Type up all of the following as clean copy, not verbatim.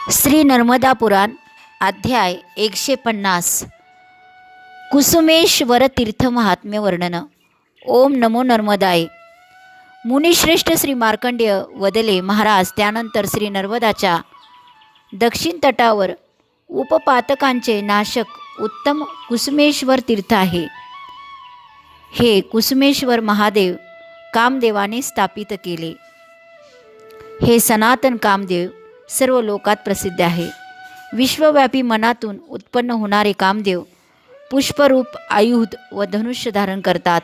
श्री नर्मदा पुराण अध्याय 150 कुसुमेश्वर तीर्थ महात्म्य वर्णन। ओम नमो नर्मदाय। मुनिश्रेष्ठ श्री मार्कंडेय वदले महाराज, त्यानंतर श्री नर्मदाच्या दक्षिण तटावर उपपातकांचे नाशक उत्तम कुसुमेश्वर तीर्थ आहे। हे कुसुमेश्वर महादेव कामदेवाने स्थापित केले। हे सनातन कामदेव सर्व लोकात प्रसिद्ध आहे। विश्वव्यापी मनातून उत्पन्न होणारे कामदेव पुष्परूप आयुध व धनुष्य धारण करतात।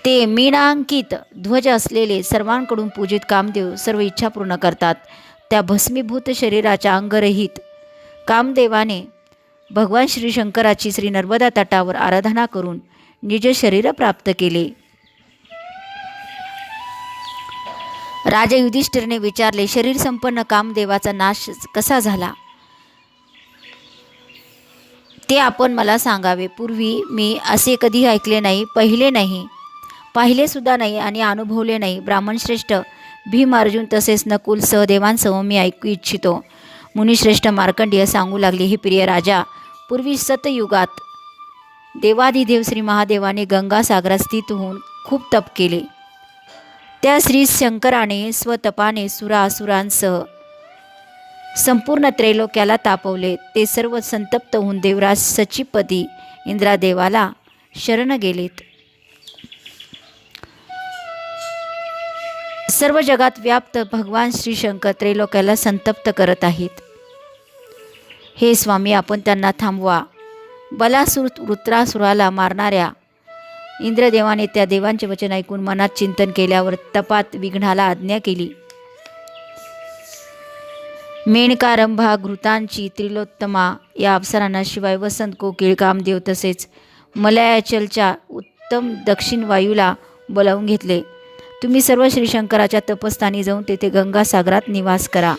ते मीनांकित ध्वज असलेले सर्वांकडून पूजित कामदेव सर्व इच्छा पूर्ण करतात। त्या भस्मीभूत शरीराच्या अंगरहित कामदेवाने भगवान श्री शंकराची श्री नर्मदा तटावर आराधना करून निज शरीर प्राप्त केले। राजा युधिष्ठिरने विचारले, शरीर संपन्न कामदेवाचा नाश कसा झाला ते आपण मला सांगावे। पूर्वी मी असे कधी ऐकले नाही, पाहिले सुद्धा नाही आणि अनुभवले नाही। ब्राह्मणश्रेष्ठ भीम, अर्जुन तसेच नकुल सहदेवांसह मी ऐकू इच्छितो। मुनिश्रेष्ठ मार्कंडेय सांगू लागले, हे प्रिय राजा, पूर्वी सतयुगात देवाधिदेव श्री महादेवाने गंगा सागरात स्थित होऊन खूप तप केले। त्या श्री शंकराने स्वतपाने सुरासुरांसह संपूर्ण त्रैलोक्याला तापवले। ते सर्व संतप्त होऊन देवराज सचीपती इंद्रादेवाला शरण गेलेत। सर्व जगात व्याप्त भगवान श्री शंकर त्रैलोक्याला संतप्त करत आहेत। हे स्वामी, आपण त्यांना थांबवा। बलासूर वृत्रासुराला मारणाऱ्या इंद्रदेवाने त्या देवांचे वचन ऐकून मनात चिंतन केल्यावर तपात विघ्नाला आज्ञा केली। मेनका, रंभा, घृतांची, त्रिलोत्तमा या अप्सरांना शिवाय वसंत, कोकिळ, कामदेव तसेच मलयाचलच्या उत्तम दक्षिण वायूला बोलावून घेतले। तुम्ही सर्व श्री शंकराच्या तपस्थानी जाऊन तेथे गंगा सागरात निवास करा।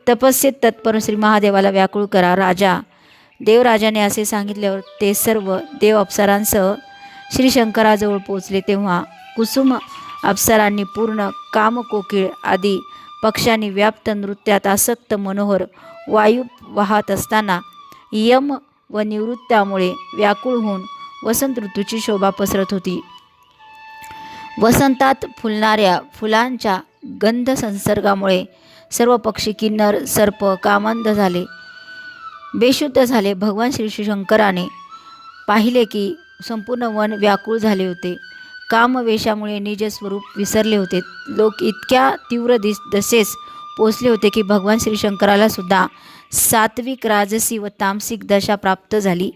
तपस्येत तत्पर श्री महादेवाला व्याकुळ करा। देवराजाने असे सांगितल्यावर ते सर्व देव अप्सरांसह श्री शंकराजवळ पोचले। तेव्हा कुसुम अप्सरांनी पूर्ण, कामकोकिळ आदी पक्षांनी व्याप्त, नृत्यात आसक्त मनोहर वायू वाहत असताना यम व निवृत्तामुळे व्याकुळ होऊन वसंत ऋतूची शोभा पसरत होती। वसंतात फुलणाऱ्या फुलांच्या गंध संसर्गामुळे सर्व पक्षी, किन्नर, सर्प कामांध झाले, बेशुद्ध झाले। भगवान श्री शंकराने पाहिले की संपूर्ण वन व्याकुळ झाले होते। कामवेशामुळे निज स्वरूप विसरले होते। लोक इतक्या तीव्र दशेस पोचले होते की भगवान श्री शंकराला सुद्धा सात्विक, राजसी व तामसिक दशा प्राप्त झाली।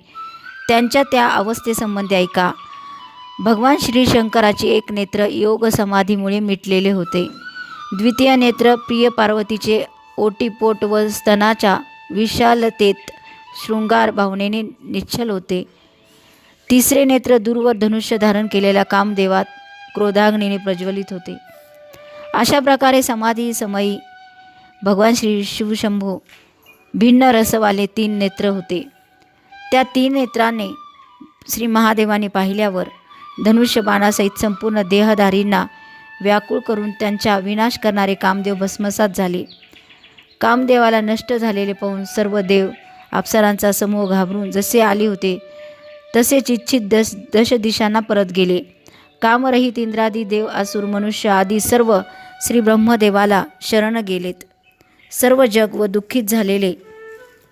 त्यांच्या त्या अवस्थेसंबंधी ऐका। भगवान श्री शंकराचे एक नेत्र योग समाधीमुळे मिटलेले होते। द्वितीय नेत्र प्रिय पार्वतीचे ओटीपोट व स्तनाच्या विशालतेत शृंगार भावनेने निश्चल होते। तिसरे नेत्र दूरवर धनुष्य धारण केलेल्या कामदेवात क्रोधाग्नीने प्रज्वलित होते। अशा प्रकारे समाधी समयी भगवान श्री शिवशंभो भिन्न रसवाले 3 नेत्र होते। त्या 3 नेत्राने श्री महादेवाने पाहिल्यावर धनुष्य बाणासहित संपूर्ण देहधारींना व्याकुळ करून त्यांचा विनाश करणारे कामदेव भस्मसात झाले। कामदेवाला नष्ट झालेले पाहून सर्व देव अप्सरांचा समूह घाबरून जसे आले होते तसेच इच्छित दश दिशांना परत गेले। कामरहित इंद्रादी देव, असुर, मनुष्य आदी सर्व श्री ब्रह्मदेवाला शरण गेलेत। सर्व जग व दुःखित झालेले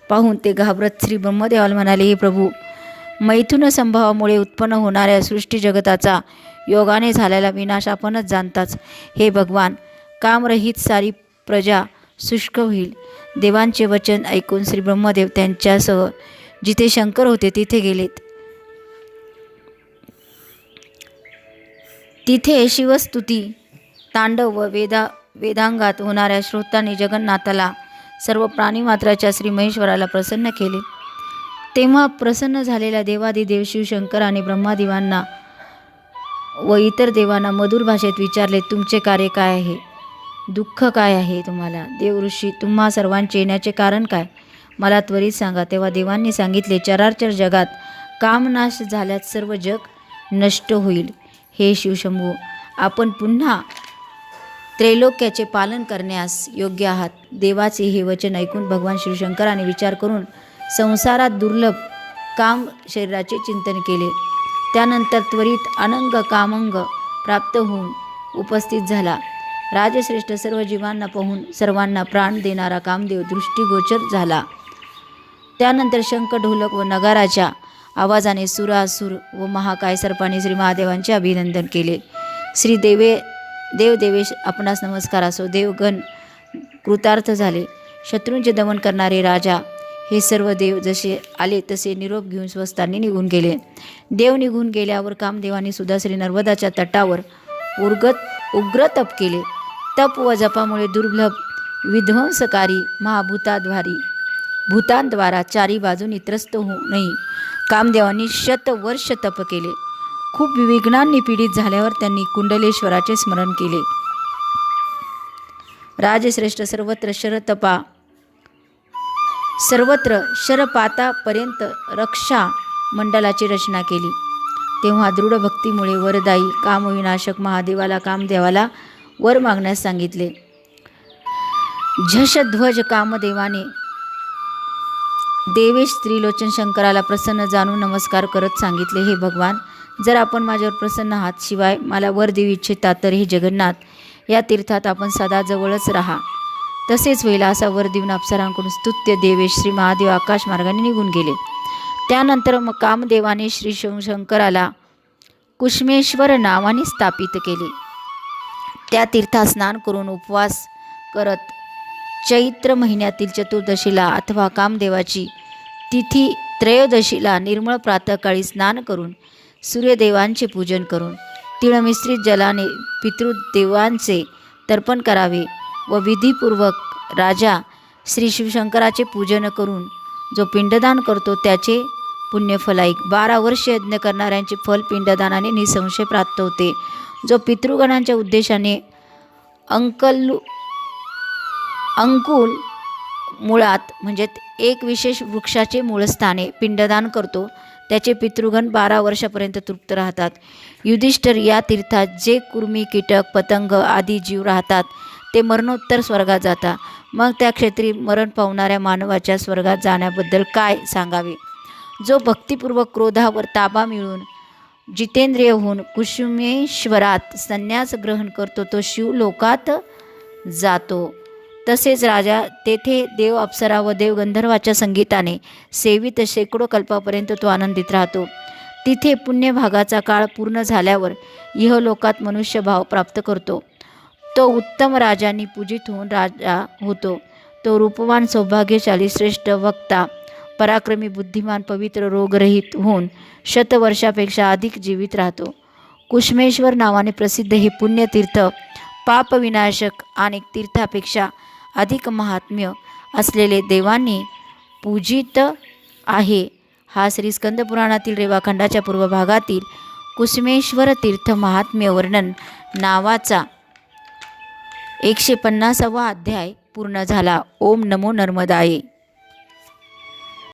पाहून ते घाबरत श्री ब्रह्मदेवाला म्हणाले, हे प्रभू, मैथुन संभावामुळे उत्पन्न होणाऱ्या सृष्टी जगताचा योगाने झालेला विनाश आपणच जाणताच। हे भगवान, कामरहित सारी प्रजा शुष्क होईल। देवांचे वचन ऐकून श्री ब्रह्मदेव त्यांच्यासह जिथे शंकर होते तिथे गेलेत। तिथे शिवस्तुती तांडव व वेदांगात होणाऱ्या श्रोतांनी जगन्नाथाला, सर्व प्राणीमात्राच्या श्री महेश्वराला प्रसन्न केले। तेव्हा प्रसन्न झालेल्या देवादिदेव शिवशंकराने ब्रह्मादिवांना व इतर देवांना मधुर भाषेत विचारले, तुमचे कार्य काय आहे? दुःख काय आहे तुम्हाला? देवऋषी, तुम्हा सर्वांचे येण्याचे कारण काय? मला त्वरित सांगा। तेव्हा देवांनी सांगितले, चराचर जगात कामनाश झाल्यास सर्व जग नष्ट होईल। हे शिवशंभू, आपण पुन्हा त्रैलोक्याचे पालन करण्यास योग्य आहात. देवाचे हे वचन ऐकून भगवान शिवशंकराने विचार करून संसारात दुर्लभ काम शरीराचे चिंतन केले. त्यानंतर त्वरित अनंग कामंग प्राप्त होऊन उपस्थित झाला. राजश्रेष्ठ सर्व जीवांना पाहून सर्वांना प्राण देणारा कामदेव दृष्टीगोचर झाला. त्यानंतर शंख, ढोलक व नगाराच्या आवाजाने सुरासुर व महाकाय सर्पाने श्री महादेवांचे अभिनंदन केले. श्री देवदेवेश आपणास नमस्कार असो. देवगण कृतार्थ झाले. शत्रूंचे दमन करणारे राजा हे सर्व देव जसे आले तसे निरोप घेऊन स्वस्तांनी निघून गेले. देव निघून गेल्यावर कामदेवाने सुद्धा श्री नर्मदाच्या तटावर उग्र तप केले. तप व जपामुळे दुर्लभ विध्वंसकारी भूतांद्वारा चारी बाजूनी त्रस्त होऊनही कामदेवांनी शतवर्ष तप केले. खूप विघ्नांनी पीडित झाल्यावर त्यांनी कुंडलेश्वराचे स्मरण केले. राजश्रेष्ठ सर्वत्र शरपातापर्यंत रक्षा मंडलाची रचना केली. तेव्हा दृढ भक्तीमुळे वरदायी कामविनाशक महादेवाला कामदेवाला वर मागण्यास सांगितले. झषध्वज कामदेवाने देवेश त्रिलोचन शंकराला प्रसन्न जाणून नमस्कार करत सांगितले, हे भगवान, जर आपण माझ्यावर प्रसन्न आहात, शिवाय मला वर देऊ इच्छिता तर हे जगन्नाथ या तीर्थात आपण सदा जवळच राहा. तसेच होईल असा वर देऊन अप्सरांकडून स्तुत्य देवेश श्री महादेव आकाश मार्गाने निघून गेले. त्यानंतर मग कामदेवाने श्री शंकराला कुष्मेश्वर नावाने स्थापित केले. त्या तीर्थात स्नान करून उपवास करत चैत्र महिन्यातील चतुर्दशीला अथवा कामदेवाची तिथी त्रयोदशीला निर्मळ प्रातःकाळी स्नान करून सूर्यदेवांचे पूजन करून तिळमिश्रित जलाने पितृदेवांचे तर्पण करावे व विधीपूर्वक राजा श्री शिवशंकराचे पूजन करून जो पिंडदान करतो त्याचे पुण्यफलाईक 12 वर्ष यज्ञ करणाऱ्यांचे फल पिंडदानाने निसंशय प्राप्त होते. जो पितृगणांच्या उद्देशाने अंकुल मुळात म्हणजे एक विशेष वृक्षाचे मूळस्थाने पिंडदान करतो त्याचे पितृगण 12 वर्षापर्यंत तृप्त राहतात. युधिष्ठिर, या तीर्थात जे कुर्मी, कीटक, पतंग आदी जीव राहतात ते मरणोत्तर स्वर्गात जातात. मग त्या क्षेत्री मरण पावणाऱ्या मानवाच्या स्वर्गात जाण्याबद्दल काय सांगावे. जो भक्तिपूर्वक क्रोधावर ताबा मिळून जितेंद्रिय होऊन कुसुमेश्वरात संन्यास ग्रहण करतो तो शिवलोकात जातो. तसेच राजा तेथे देव, अप्सरा व देवगंधर्वाच्या संगीताने सेवित शेकडो कल्पापर्यंत तो आनंदित राहतो. तिथे पुण्यभागाचा काळ पूर्ण झाल्यावर इहलोकात मनुष्यभाव प्राप्त करतो. तो उत्तम राजांनी पूजित होऊन राजा होतो. तो रूपवान, सौभाग्यशाली, श्रेष्ठ, वक्ता, पराक्रमी, बुद्धिमान, पवित्र, रोगरहित होऊन शतवर्षापेक्षा अधिक जीवित राहतो. कुष्मेश्वर नावाने प्रसिद्ध हे पुण्यतीर्थ पापविनाशक अनेक तीर्थापेक्षा अधिक महात्म्य असलेले देवांनी पूजित आहे. हा श्री स्कंदपुराणातील रेवाखंडाच्या पूर्व भागातील कुसुमेश्वर तीर्थ महात्म्य वर्णन नावाचा 150वा अध्याय पूर्ण झाला. ओम नमो नर्मदाये.